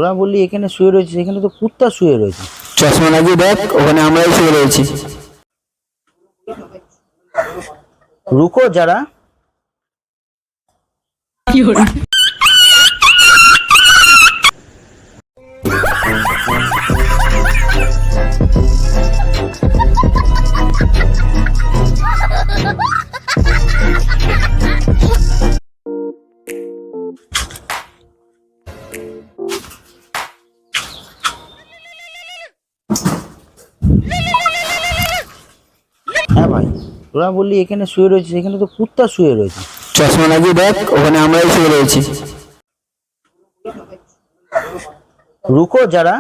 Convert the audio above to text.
তোরা বললি এখানে শুয়ে রয়েছে, এখানে তো কুত্তা শুয়ে রয়েছে। চশমা লাগিয়ে দেখ, ওখানে আমরাই শুয়ে রয়েছি। রুকো যারা। হ্যাঁ ভাই, তোরা বললি এখানে শুয়ে রয়েছে, এখানে তো কুত্তা শুয়ে রয়েছে। চশমা লাগিয়ে দেখ, ওখানে আমরাই শুয়ে রয়েছি। রুকো যারা।